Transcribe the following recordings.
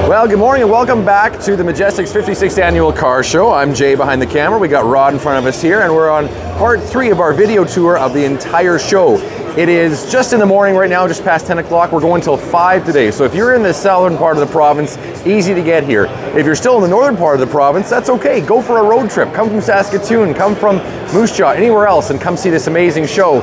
Well, good morning and welcome back to the Majestics 56th Annual Car Show. I'm Jay behind the camera. We got Rod in front of us here, and we're on part 3 of our video tour of the entire show. It is just in the morning right now, just past 10 o'clock. We're going till 5 today. So if you're in the southern part of the province, easy to get here. If you're still in the northern part of the province, that's okay. Go for a road trip. Come from Saskatoon, come from Moose Jaw, anywhere else, and come see this amazing show.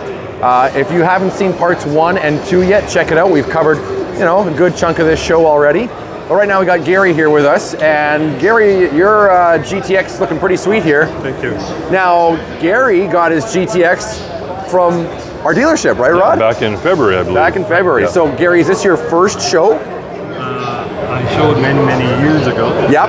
If you haven't seen parts 1 and 2 yet, check it out. We've covered, you know, a good chunk of this show already. But right now we got Gary here with us, and Gary, your GTX is looking pretty sweet here. Thank you. Now, Gary got his GTX from our dealership, right, Rod? Back in February, I believe. Back in February. Yeah. So, Gary, is this your first show? I showed many years ago. Yep.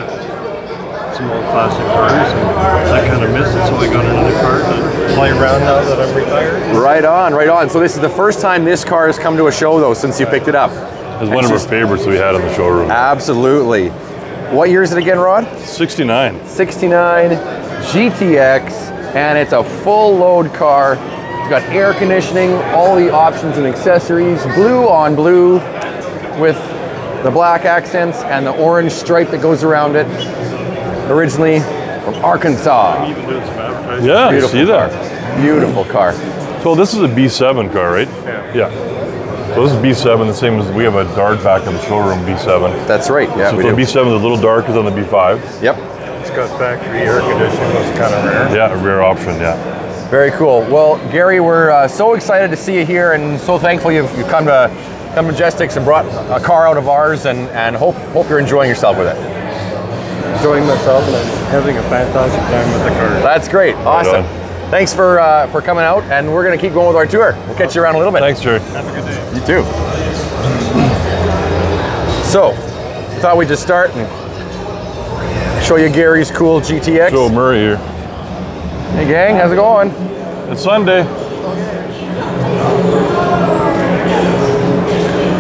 Some old classic cars, and I kind of missed it, so I got another car to play around now that I'm retired. Right on, right on. So this is the first time this car has come to a show, though, since you picked it up. It's one of our favorites we had in the showroom. Absolutely. What year is it again, Rod? 69. 69 GTX, and it's a full load car. It's got air conditioning, all the options and accessories, blue on blue with the black accents and the orange stripe that goes around it. Originally from Arkansas. Even doing some advertising. Yeah, Beautiful see car. that. Beautiful car. So this is a B7 car, right? Yeah. So this is B7, the same as we have a Dart back in the showroom, B7. That's right, yeah, So we the do. B7 is a little darker than the B5. Yep, It's got factory air conditioning, it's kind of rare. Yeah, a rare option, yeah. very cool. Well, Gary, we're so excited to see you here, and so thankful you've come to Majestics and brought a car out of ours, and hope you're enjoying yourself with it. Enjoying myself and having a fantastic time with the car. That's great, awesome. Thanks for coming out, and we're gonna keep going with our tour. We'll catch you around a little bit. Thanks, Jerry. Have a good day. You too. So, thought we'd just start and show you Gary's cool GTX. Joe Murray here. Hey gang, how's it going? It's Sunday.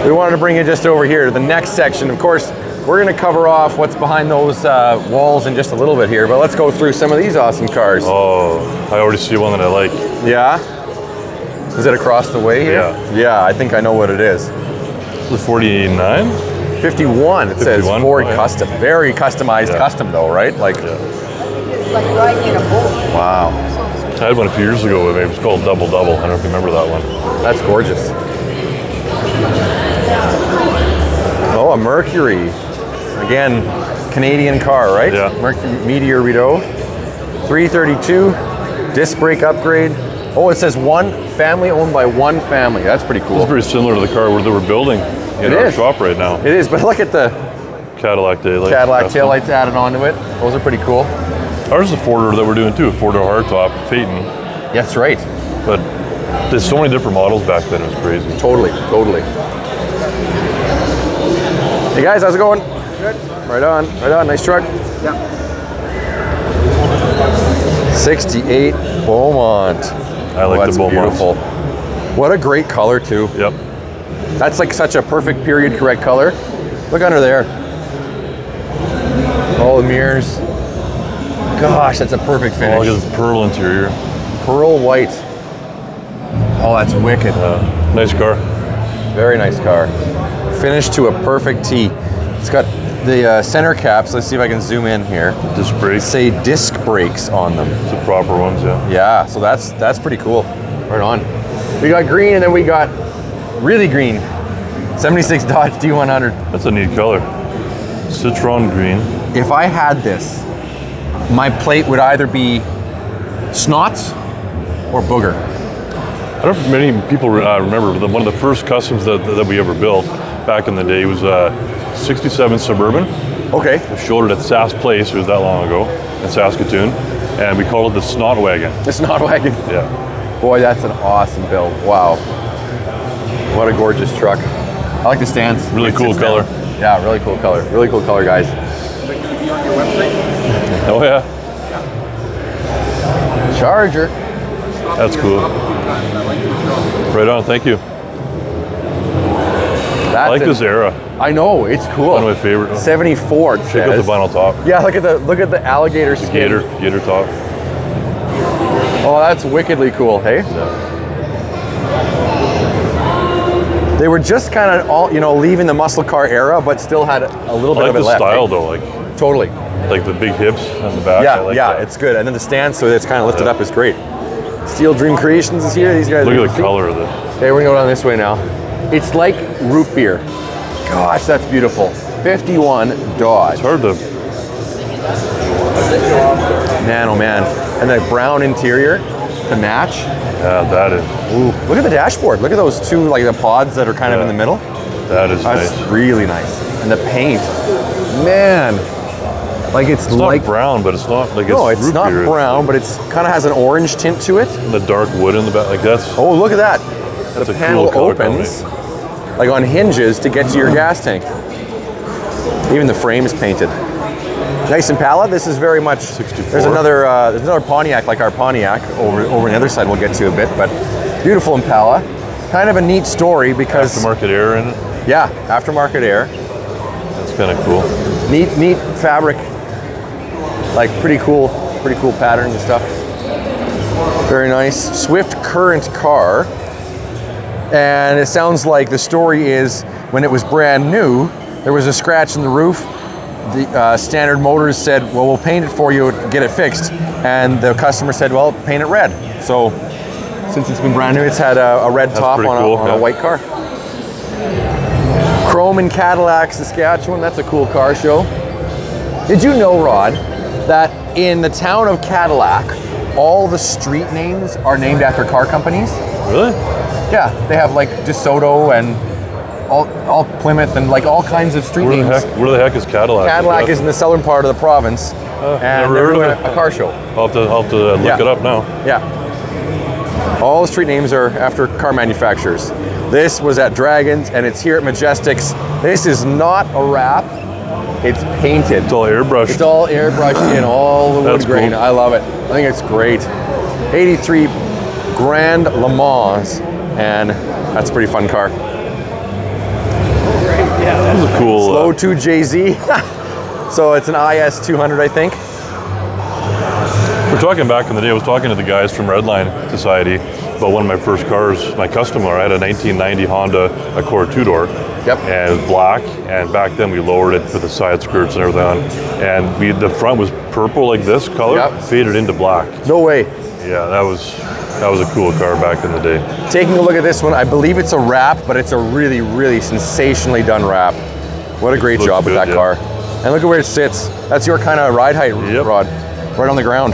We wanted to bring you just over here to the next section. Of course, we're gonna cover off what's behind those walls in just a little bit here, but let's go through some of these awesome cars. Oh, I already see one that I like. Yeah? Is it across the way here? Yeah. Yeah, I think I know what it is. The 49? 51, it says 51? Ford Oh, yeah. Custom. Very customized Yeah. custom though, right? Like, Yeah. It's like riding in a boat. wow, I had one a few years ago with me. It was called Double Double. I don't know if you remember that one. that's gorgeous. Oh, a Mercury. Again, Canadian car, right? Yeah. Mercury Meteor Rideau. 332, disc brake upgrade. Oh, it says one family owned by one family. That's pretty cool. It's very similar to the car where they were building in It our is. shop right now. It is, but look at the Cadillac taillights. Cadillac custom. taillights added onto it. Those are pretty cool. Ours is a four-door that we're doing too, a four-door hardtop, Phaeton. That's right. But there's so many different models back then, it was crazy. Totally, totally. Hey guys, how's it going? Good. Right on, nice truck. Yeah. 68 Beaumont. I like that's the Beaumont. beautiful. What a great color too. Yep. That's like such a perfect period correct color. Look under there. All the mirrors. Gosh, that's a perfect Oh, finish. look at this pearl interior. Pearl white. Oh, that's wicked. Nice car. Very nice car. Finished to a perfect T. It's got the center caps. Let's see if I can zoom in here. Disc brakes. Say disc brakes on them. The proper ones, yeah. Yeah, so that's pretty cool. Right on. We got green, and then we got really green. 76 Dodge D100. That's a neat color. Citron green. If I had this, my plate would either be snots or booger. I don't know if many people remember, but one of the first customs that we ever built back in the day was a 67 Suburban. Okay. We showed it at Sass Place, it was that long ago, in Saskatoon, and we called it the Snot Wagon. The snot wagon. Yeah. Boy, that's an awesome build. Wow. What a gorgeous truck. I like the stance. Really It cool sits down. color. Yeah, really cool color. Really cool color, guys. Is it going to be on your website? Oh yeah. Charger. That's cool. I like your truck. Right on, thank you. That's I like this era. I know, it's cool. One of my favorite. 74. It Check out the says. vinyl top. Yeah, look at the alligator skin. Gator top. Oh, that's wickedly cool, hey? Yeah. They were just kind of all, leaving the muscle car era, but still had a little bit I like of it the left. style though, like Totally. the big hips on the back. Yeah, I like yeah, that. it's good. And then the stance, so it's kind of lifted up, is great. Steel Dream Creations is here. These guys. Look at the color of this. Okay, we're gonna go down this way now. It's like root beer. Gosh, that's beautiful. 51 Dodge. It's hard to. Man, oh man. And the brown interior to match. Yeah, that is. Ooh, look at the dashboard. Look at those two, like the pods that are kind of in the middle. That is That's nice. really nice. And the paint, man. Like it's Not brown, but it's not like no, it's root not beer. brown, but it's kind of has an orange tint to it. And the dark wood in the back, like that's. Oh, look at that. That's The a panel cool color opens like on hinges to get to your gas tank. Even the frame is painted. Nice Impala. This is very much. 64. There's another Pontiac like our Pontiac over on the other side. We'll get to a bit, but beautiful Impala. Kind of a neat story because Aftermarket air in it. yeah, aftermarket air. That's kind of cool. Neat fabric. Like pretty cool pattern and stuff. Very nice. Swift current car. And it sounds like the story is when it was brand new, there was a scratch in the roof. The Standard Motors said, well, we'll paint it for you, get it fixed. And the customer said, well, paint it red. So since it's been brand new, it's had a red top pretty on, cool, on yeah. a white car. Chrome in Cadillac, Saskatchewan. That's a cool car show. Did you know, Rod, that in the town of Cadillac, all the street names are named after car companies? Really? Yeah, they have like DeSoto and all Plymouth and like all kinds of street names. Where the heck is Cadillac? Cadillac is in the southern part of the province, and never they're heard doing of it. a car show. I'll have to look Yeah. it up now. Yeah. All the street names are after car manufacturers. This was at Dragons, and it's here at Majestics. This is not a wrap. It's painted. It's all airbrushed. It's all airbrushed in, all the wood That's grain. cool. I love it. I think it's great. 83 Grand Le Mans, and that's a pretty fun car. That was a cool. Slow 2 JZ. So it's an IS 200, I think. We're talking back in the day. I was talking to the guys from Redline Society about one of my first cars, my custom car. I had a 1990 Honda Accord two-door. Yep. And it was black. And back then we lowered it, put the side skirts and everything on. And the front was purple like this color, Yep. faded into black. No way. Yeah, that was a cool car back in the day. Taking a look at this one, I believe it's a wrap, but it's a really, really sensationally done wrap. What a great Looks job with good, that yeah. car. And look at where it sits. That's your kind of ride height, Yep. Rod. Right on the ground.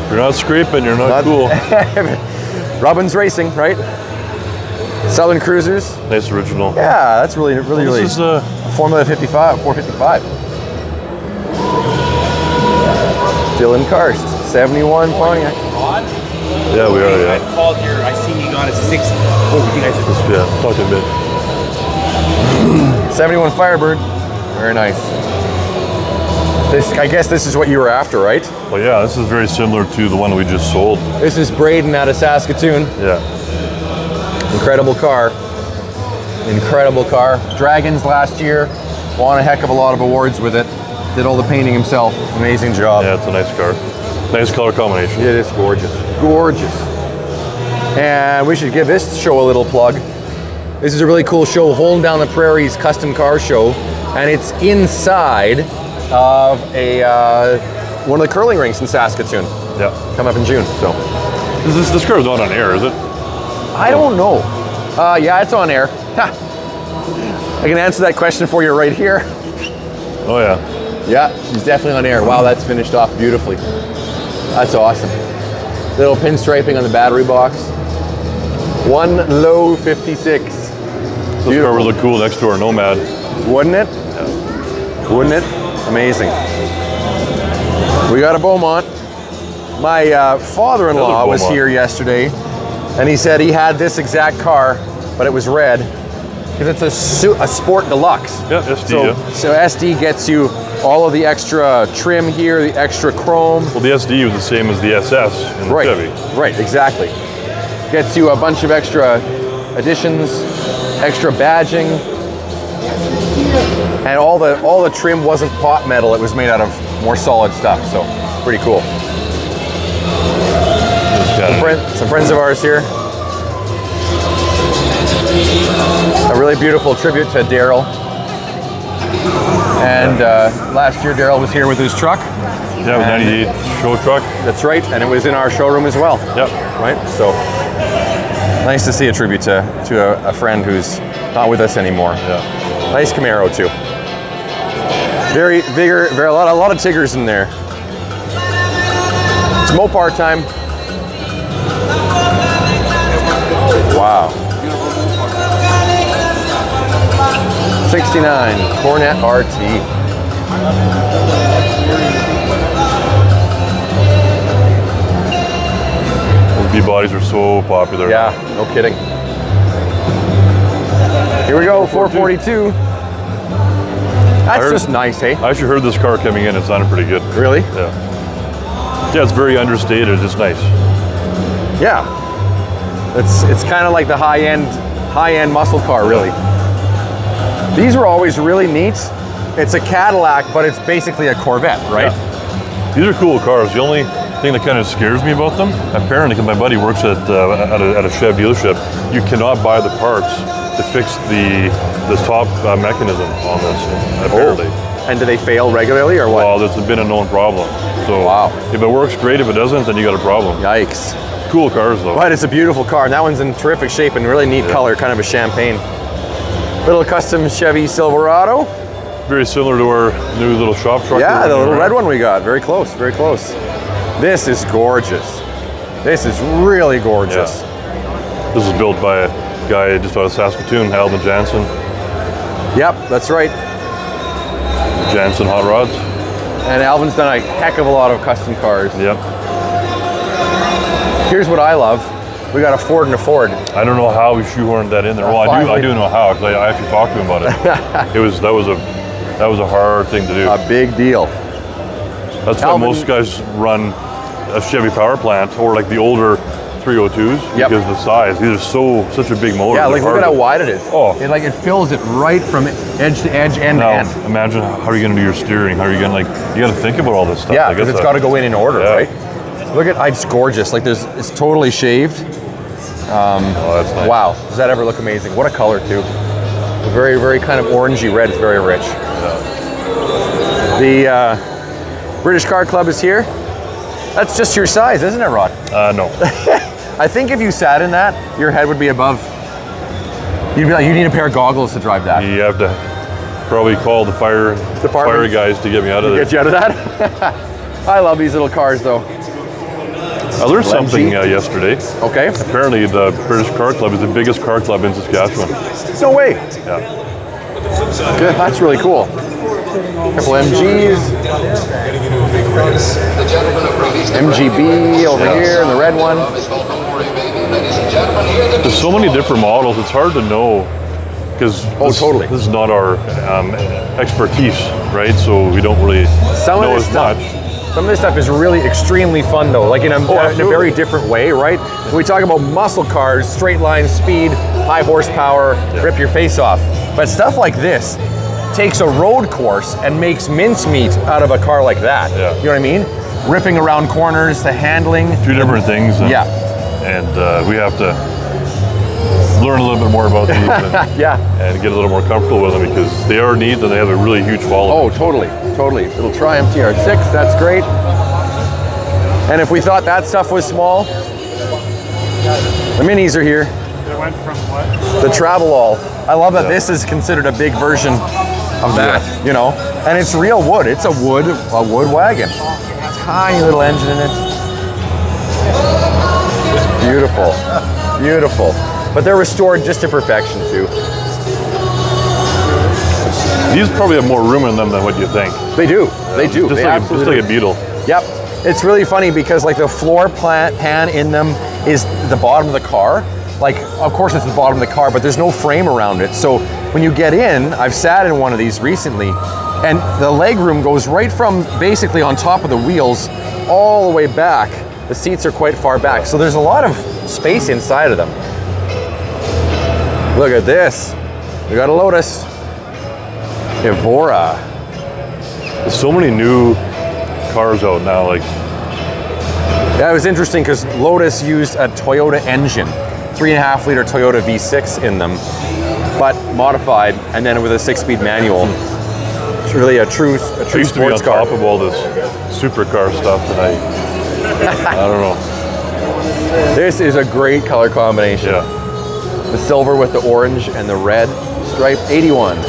You're not scraping, you're not cool. Robbins Racing, right? Southern Cruisers. Nice original. Yeah, that's really, really, really. This is a Formula 55, 455. Dylan Karst, 71 Pontiac. yeah, we are, yeah. I called your, I seen you got a 6. Oh, you guys are Yeah, talk to a bit. 71 Firebird. Very nice. I guess this is what you were after, right? Well, yeah, this is very similar to the one we just sold. This is Braden out of Saskatoon. Yeah. Incredible car. Incredible car. Dragons last year. Won a heck of a lot of awards with it. Did all the painting himself. Amazing job. Yeah, it's a nice car. Nice color combination. It is gorgeous. Gorgeous. And we should give this show a little plug. This is a really cool show, Holding Down the Prairie's custom car show. And it's inside of one of the curling rinks in Saskatoon. Yeah. Coming up in June, so. This car's not on air, is it? I don't know. Yeah, it's on air. Ha. I can answer that question for you right here. Oh, yeah. Yeah, she's definitely on air. Wow, that's finished off beautifully. That's awesome. Little pinstriping on the battery box. One low 56. This car would look cool next to our Nomad. Wouldn't it? Yeah. Wouldn't it? Amazing. We got a Beaumont. My father-in-law was here yesterday, and he said he had this exact car, but it was red, because it's a Sport Deluxe. Yeah, SD. So SD gets you all of the extra trim here, the extra chrome. Well, the SD was the same as the SS in the Chevy. Right, exactly. Gets you a bunch of extra additions, extra badging, and all the trim wasn't pot metal. It was made out of more solid stuff. So pretty cool. Some friends of ours here. A really beautiful tribute to Daryl. And last year Daryl was here with his truck. Yeah, it was 98 show truck. That's right, and it was in our showroom as well. Yep. Right, so nice to see a tribute to a friend who's not with us anymore. Yeah. Nice Camaro too. Very a lot of Tiggers in there. It's Mopar time. Wow. 69 Cornet RT. Those B-bodies are so popular. Yeah, no kidding. Here we go, 442. That's just nice, hey? I actually heard this car coming in. It sounded pretty good. Really? Yeah. Yeah, it's very understated. It's nice. Yeah. It's kind of like the high-end muscle car, really. These were always really neat. It's a Cadillac, but it's basically a Corvette, right? Yeah. These are cool cars. The only thing that kind of scares me about them, apparently, because my buddy works at a Chev dealership, you cannot buy the parts to fix the top mechanism on this, apparently. Oh. And do they fail regularly or what? Well, there's been a known problem. So wow. If it works, great. If it doesn't, then you got a problem. Yikes. Cool cars, though. But it's a beautiful car, and that one's in terrific shape and really neat color, kind of a champagne. Little custom Chevy Silverado. Very similar to our new little shop truck. Yeah, the little red one we got. Very close, very close. This is gorgeous. This is really gorgeous. Yeah. This is built by a guy just out of Saskatoon, Alvin Jansen. Yep, that's right. Jansen Hot Rods. And Alvin's done a heck of a lot of custom cars. Yep. Here's what I love. We got a Ford and a Ford. I don't know how we shoehorned that in there. Well, I do know how, because I actually talked to him about it. That was a hard thing to do. A big deal. That's why most guys run a Chevy power plant or like the older 302s because the size. These are such a big motor. Yeah, like look at how wide it is. Oh, it fills it right from edge to edge, end to end. Imagine how are you going to do your steering? How are you going to you got to think about all this stuff. Yeah, because it's got to go in order, right? Look at it's gorgeous. Like it's totally shaved. Oh, that's nice. Wow, does that ever look amazing? What a color too. Very, very kind of orangey red. It's very rich. Yeah. The British Car Club is here. That's just your size, isn't it, Rod? No. I think if you sat in that, your head would be above. You'd be like, you need a pair of goggles to drive that. You have to probably call the fire guys to get me out of there. Get you out of that? I love these little cars, though. I learned something yesterday. Okay. Apparently, the British Car Club is the biggest car club in Saskatchewan. No way. Yeah. Good. That's really cool. Couple MGs. MGB over here, and the red one. There's so many different models, it's hard to know. Because this is not our expertise, right? So we don't really know as much. Some of this stuff is really extremely fun though, like in a very different way, right? When we talk about muscle cars, straight line speed, high horsepower, rip your face off. But stuff like this takes a road course and makes mincemeat out of a car like that. Yeah. You know what I mean? Ripping around corners, the handling. Two different things. And we have to learn a little bit more about these and get a little more comfortable with them because they are neat and they have a really huge following. Oh, totally, totally. Little Triumph TR6, that's great. And if we thought that stuff was small, the minis are here. It went from what? The Travelall. I love that this is considered a big version of that, you know? And it's real wood. It's a wood wagon. Tiny little engine in it. Beautiful, beautiful. But they're restored just to perfection too. These probably have more room in them than what you think. They do, they do. Just like a Beetle. Yep. It's really funny because like the floor pan in them is the bottom of the car. Like, of course it's the bottom of the car, but there's no frame around it. So when you get in, I've sat in one of these recently, and the leg room goes right from basically on top of the wheels all the way back. The seats are quite far back. So there's a lot of space inside of them. Look at this. We got a Lotus. Evora. There's so many new cars out now. Like, that was interesting because Lotus used a Toyota engine, 3.5 liter Toyota V6 in them. but modified, and then with a 6-speed manual. It's really a true I used to be on sports car. top of all this supercar stuff, and I don't know. This is a great color combination. Yeah. The silver with the orange and the red stripe, 81. It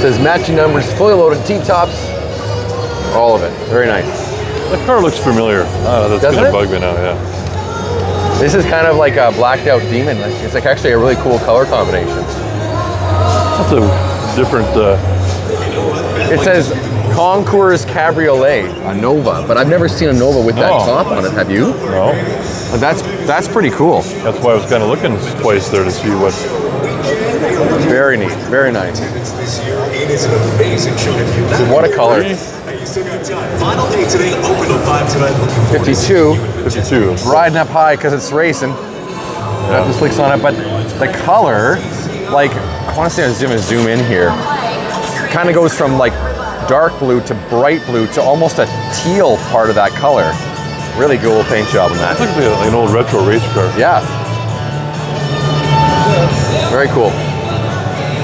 says matching numbers, fully loaded T-tops, all of it. Very nice. That car looks familiar. That's Doesn't gonna it? bug me now, yeah. This is kind of like a blacked out demon. It's like actually a really cool color combination. That's a different, It says Concours Cabriolet, a Nova, but I've never seen a Nova with that No. top on it. Have you? no. But that's pretty cool. That's why I was kind of looking twice there to see what. Very neat. Very nice. What a color. Final day today, open till 5 tonight. 52. 52. Riding up high because it's racing. Got the slicks on it, but the color, like, I want to say I'm zoom in here. Kind of goes from like dark blue to bright blue to almost a teal part of that color. Really cool paint job on that. Looks like an old retro race car. Yeah. Very cool.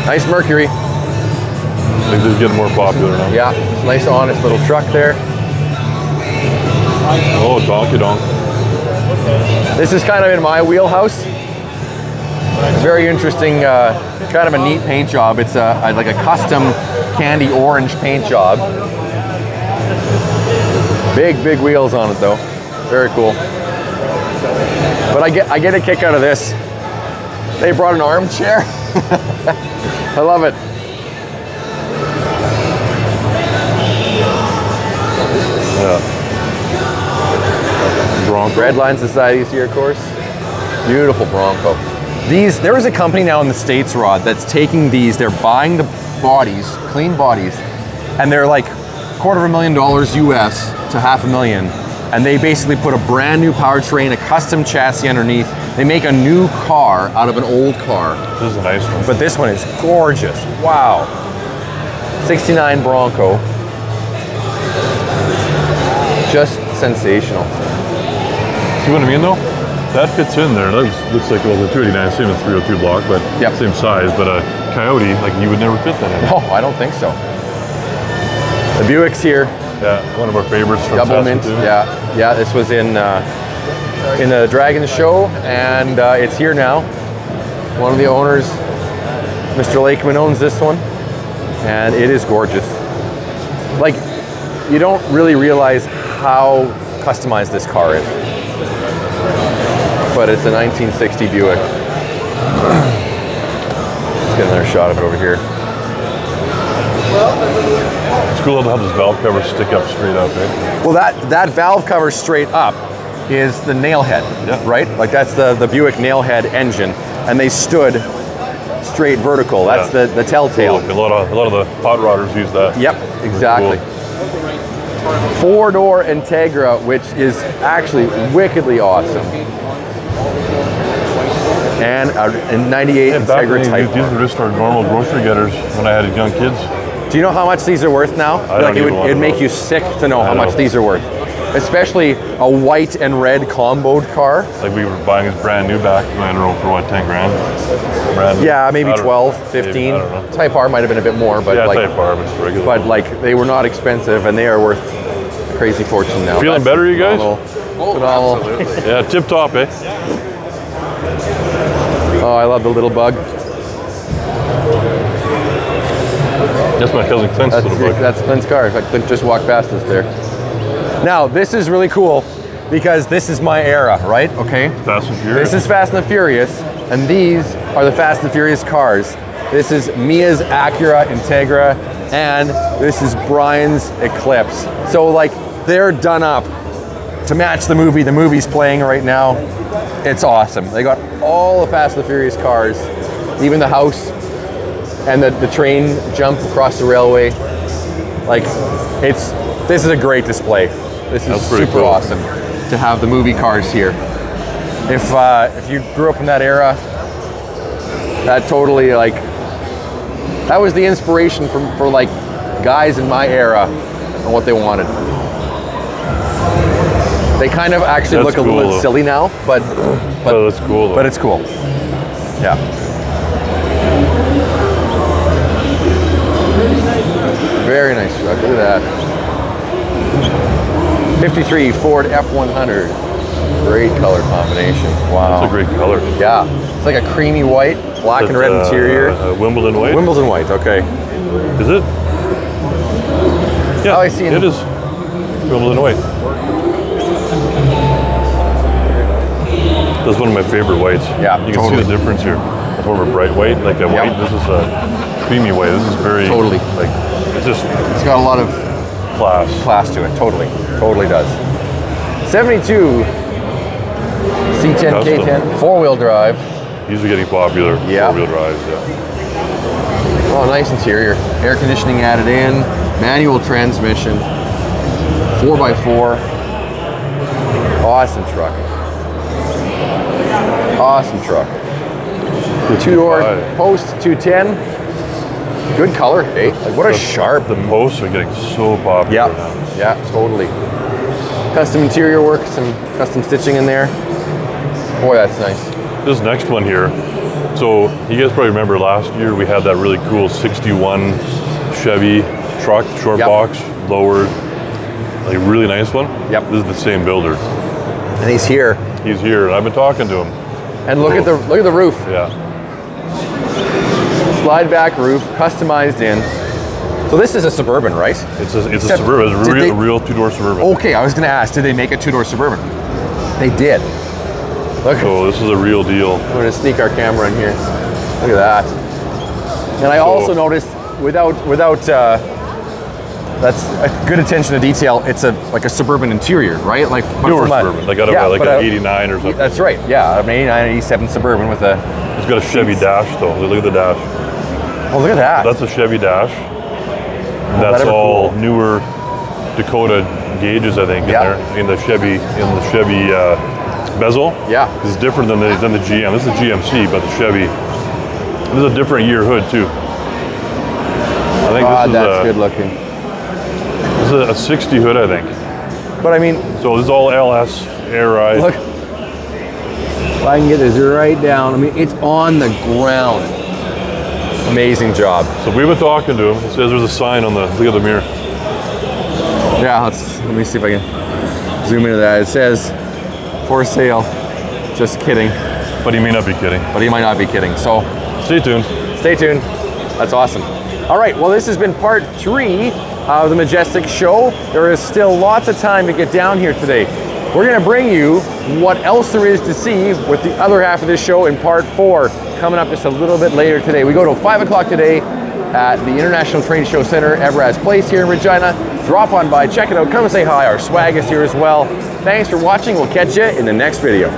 Nice Mercury. I think they're getting more popular now. Yeah, nice honest little truck there. Oh, donkey donk. This is kind of in my wheelhouse. Very interesting, kind of a neat paint job. It's like a custom candy orange paint job. Big wheels on it though. Very cool. But I get a kick out of this. They brought an armchair. I love it. Yeah. Bronco. Redline Society's here, of course. Beautiful Bronco. There is a company now in the States, Rod, that's taking these, they're buying the bodies, clean bodies, and they're like $250,000 US to $500,000. And they basically put a brand new powertrain, a custom chassis underneath. They make a new car out of an old car. This is a nice one. But this one is gorgeous. Wow. 69 Bronco. Just sensational. See what I mean though? That fits in there. That looks like, well, the 289, same as 302 block, but Yep. same size. But a Coyote, like you would never fit that in. No, I don't think so. The Buick's here. Yeah, one of our favorites from Double mint. Saskatoon. Yeah. This was in the Dragon Show, and it's here now. One of the owners, Mr. Lakeman, owns this one, and it is gorgeous. Like, you don't really realize how customized this car is, but it's a 1960 Buick. Let's get another shot of it over here. It's cool to have this valve cover stick up straight up, eh? Well, that valve cover straight up is the nail head, Yeah. right? Like that's the Buick nail head engine, and they stood straight vertical. That's Yeah. the telltale. Cool. A lot of the hot rodders use that. Yep, exactly. Cool. 4-door Integra, which is actually wickedly awesome. And a 98 And back Integra then, Type these R. were just our normal grocery getters when I had young kids. Do you know how much these are worth now? I don't even want It'd to make know. you sick to know how I much know. these are worth. Especially a white and red comboed car. Like we were buying this brand new back, I don't know, for what, 10 grand? Brand new. Yeah, maybe I don't 12, know. 15. Maybe, I don't know. Type R might have been a bit more, but Yeah, like, Type R, but it's regular. but like they were not expensive, and they are worth a crazy fortune now. Feeling better, you guys? Phenomenal. Yeah, tip top, eh? Oh, I love the little bug. That's my cousin Clint's little book. That's Clint's car. In fact, Clint just walked past us there. Now, this is really cool because this is my era, right? Okay. Fast and Furious. This is Fast and the Furious, and these are the Fast and Furious cars. This is Mia's Acura Integra, and this is Brian's Eclipse. So, like, they're done up to match the movie. The movie's playing right now. It's awesome. They got all the Fast and the Furious cars, even the house and the train jump across the railway. Like, this is a great display. This is That's pretty super cool. awesome to have the movie cars here. If you grew up in that era, that totally, like, that was the inspiration for like guys in my era and what they wanted. They kind of actually That's look a little cool, bit silly now, but Oh, that's cool, though. but it's cool. Yeah. 73 Ford F100. Great color combination. Wow. It's a great color. Yeah. It's like a creamy white, black and red interior. Wimbledon white? Wimbledon white, okay. Is it? Yeah, Oh, I see it is. Wimbledon white. That's one of my favorite whites. Yeah, you can see the difference here. It's more of a bright white, like a white. This is a creamy white. This is very like it's got a lot of class to it. Totally does. 72 C10 Custom. K10 4-wheel drive. These are getting popular. Yeah. 4-wheel drives. Yeah. Oh, nice interior. Air conditioning added in. Manual transmission. 4x4. Awesome truck. Awesome truck. Two-door post 210. Good color, eh? Like what a sharp. The posts are getting so popular now. Yeah, totally. Custom interior work, some custom stitching in there. Boy, that's nice. This next one here. So you guys probably remember last year we had that really cool 61 Chevy truck, short box, lowered, like a really nice one. Yep. This is the same builder. And he's here. He's here, and I've been talking to him. And look at the roof. Yeah. Slide back roof, customized in. So this is a Suburban, right? It's a Suburban. It's a real two-door Suburban. Okay, I was going to ask, did they make a two-door Suburban? They did. Look. So this is a real deal. I'm going to sneak our camera in here. Look at that. And I also noticed, without that's a good attention to detail. It's like a Suburban interior, right? Like newer Suburban, like an 89 or something. That's right. Yeah, an 89, 87 Suburban with a. It's got a Chevy dash though. Look at the dash. Oh, look at that. That's a Chevy dash. That's all newer Dakota gauges, I think, in there in the Chevy bezel. Yeah, it's different than the GM. This is GMC, but the Chevy. This is a different year hood too. I think that's good looking. This is a 60 hood, I think. But I mean, so this is all LS air ride. Look, if I can get this right down. I mean, it's on the ground. Amazing job. So we've been talking to him. It says there's a sign on the look at the mirror. Yeah, let me see if I can zoom into that. It says for sale. Just kidding. But he may not be kidding. But he might not be kidding. So stay tuned. Stay tuned. That's awesome. All right, well, this has been part 3 of the Majestics Show. There is still lots of time to get down here today. We're gonna bring you what else there is to see with the other half of this show in part 4, coming up just a little bit later today. We go till 5 o'clock today at the International Trade Show Center, Everaz Place here in Regina. Drop on by, check it out, come and say hi. Our swag is here as well. Thanks for watching. We'll catch you in the next video.